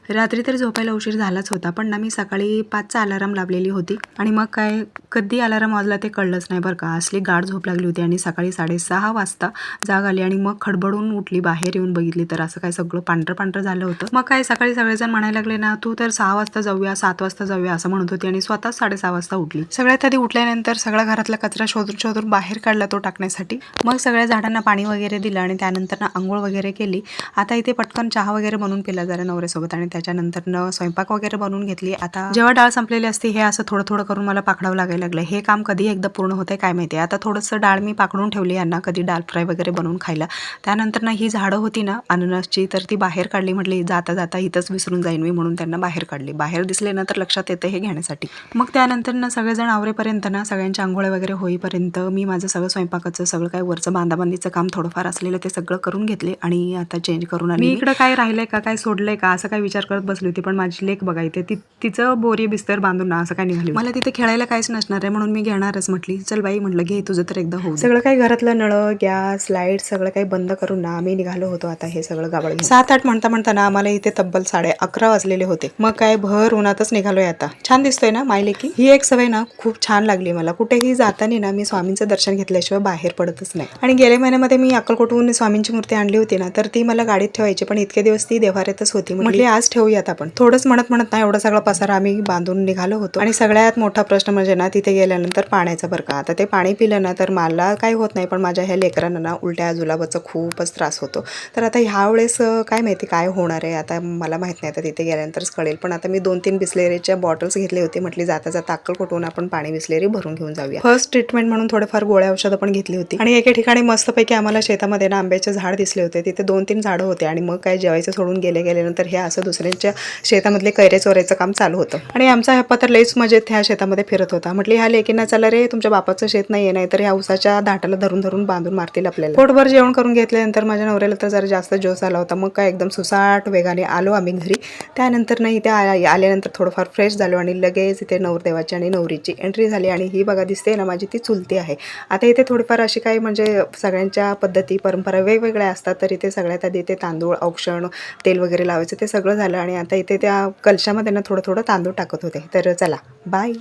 रात्री तर झोपायला उशीर झालाच होता, पण ना मी सकाळी 5चा अलार्म लावलेली होती आणि मग काय कधी अलार्म वाजला ते कळलंच नाही बरं का. असली गाढ झोप लागली होती आणि सकाळी 6:30 वाजता जाग आली आणि मग खडबडून उठली. बाहेर येऊन बघितली तर असं काय सगळं पांढरं पांढरं झालं होतं. मग काय सकाळी सगळेजण म्हणायला लागले ना, तू तर 6 वाजता जाऊया, 7 वाजता जाऊया असं म्हणत होती आणि स्वतःच 6:30 वाजता उठली. सगळ्यात आधी उठल्यानंतर सगळा घरातला कचरा शोधून शोधून बाहेर काढला तो टाकण्यासाठी. मग सगळ्या झाडांना पाणी वगैरे दिलं आणि त्यानंतर ना अंघोळ वगैरे केली. आता इथे पटकन चहा वगैरे बनवून पिला जरा नवऱ्यासोबत आणि त्याच्यानंतर स्वयंपाक वगैरे बनवून घेतली. आता जेव्हा डाळ संपलेली असते हे असं थोडं थोडं करून मला पाकडावं लागायला लागलं. हे काम कधी एकदा पूर्ण होतंय काय माहिती. आता थोडंसं डाळ मी पाकडून ठेवली यांना कधी डाळ फ्राय वगैरे बनवून खायला. त्यानंतर ना ही झाडं होती ना अननसची, तर ती बाहेर काढली. म्हटली जाता जाता इथंच विसरून जाईन मी, म्हणून त्यांना बाहेर काढली. बाहेर दिसले ना तर लक्षात येतं हे घेण्यासाठी. मग त्यानंतर ना सगळेजण आवरेपर्यंत ना सगळ्यांच्या आंघोळ्या वगैरे होईपर्यंत मी माझं सगळं स्वयंपाकाचं सगळं काय वरचं बांधाबांधीचं काम थोडंफार असलेलं ते सगळं करून घेतले आणि आता चेंज करून आली. मी इकडं काय राहिलंय का, काय सोडलंय का असं काय विचार करत बसली होती. पण माझी लेक बघा इथे तिचं बोरी बिस्तर बांधून ना असं काय निघाली. मला तिथे खेळायला काहीच नसणार आहे म्हणून मी घेणारच म्हटली. चल बाई म्हटलं घे तुझं तर एकदा होऊ. सगळं काही घरातलं नळ गॅस लाईट सगळं काही बंद करून ना आम्ही निघालो होतो आता हे सगळं गाबळ घेऊन. 7-8 म्हणता ना आम्हाला इथे तब्बल 11:30 वाजलेले होते. मग काय भर उन्हातच निघालोय आता. छान दिसतोय ना माय लेकी. ही एक सवय ना खूप छान लागली मला. कुठेही जाताना ना मी स्वामींचं दर्शन घेतल्याशिवाय बाहेर पडतच नाही. आणि गेल्या महिन्यामध्ये मी अक्कलकोटहून स्वामींची मूर्ती आणली होती ना, तर ती मला गाडीत ठेवायची, पण इतके दिवस ती देवाऱ्यातच होती. म्हटली आज ठेवूयात आपण. थोडंच म्हणत ना एवढा सगळा पसारा आम्ही बांधून निघालो होतो. आणि सगळ्यात मोठा प्रश्न म्हणजे ना तिथे गेल्यानंतर पाण्याचा बरं का. आता ते पाणी पिलं ना तर मला काही होत नाही, पण माझ्या ह्या लेकरांना ना उलट्या जुलाबाचा खूपच त्रास होतो. तर आता ह्या वेळेस काय माहिती काय होणार आहे आता मला माहित नाही. आता तिथे गेल्यानंतरच कळेल. पण आता मी 2-3 बिस्लेरीच्या बॉटल्स घेतले होते. म्हटली जाता जाता अक्कलकोटहून आपण पाणी बिस्लेरी भरून घेऊन जाऊया. फर्स्ट ट्रीटमेंट म्हणून थोडेफार गोळ्या औषधं पण घेतली होती. आणि एके ठिकाणी मस्तपैकी आम्हाला शेतामध्ये ना आंब्याचे झाड दिसले होते. तिथे 2-3 झाडं होते आणि मग काय जेवायचं सोडून गेल्यानंतर हे असं दुसऱ्यांच्या शेतामधले कैरे चोरायचं काम चालू होतं. आणि आमचा हप्पा तर लईच मजेत ह्या शेतामध्ये फिरत होता. म्हटली ह्या लेकींना चला रे तुमच्या बापाचं शेत नाहीये, नाही तर ह्या उसाच्या धाटाला धरून धरून बांधून मारतील आपल्याला. पोटभर जेवण करून घेतल्यानंतर माझ्या नवऱ्याला तर जरा जास्त जोश आला होता. मग काय एकदम सुसाट वेगाने आलो आम्ही घरी. त्यानंतर ना इथे आल्यानंतर थोडंफार फ्रेश झालो आणि लगेच इथे नवरदेवाची आणि नवरीची एंट्री झाली. आणि ही बघा दिसते ना माझी ती चुलती आहे. आता इथे थोडीफार अशी काही म्हणजे सगळ्यांच्या पद्धती परंपरा वेगवेगळ्या असतात. तर इथे सगळ्यात आधी इथे तांदूळ औक्षण तेल वगैरे लावायचं ते सगळं झालं आणि आता इथे त्या कलशामध्ये ना थोडं थोडं तांदूळ टाकत होते. तर चला बाय.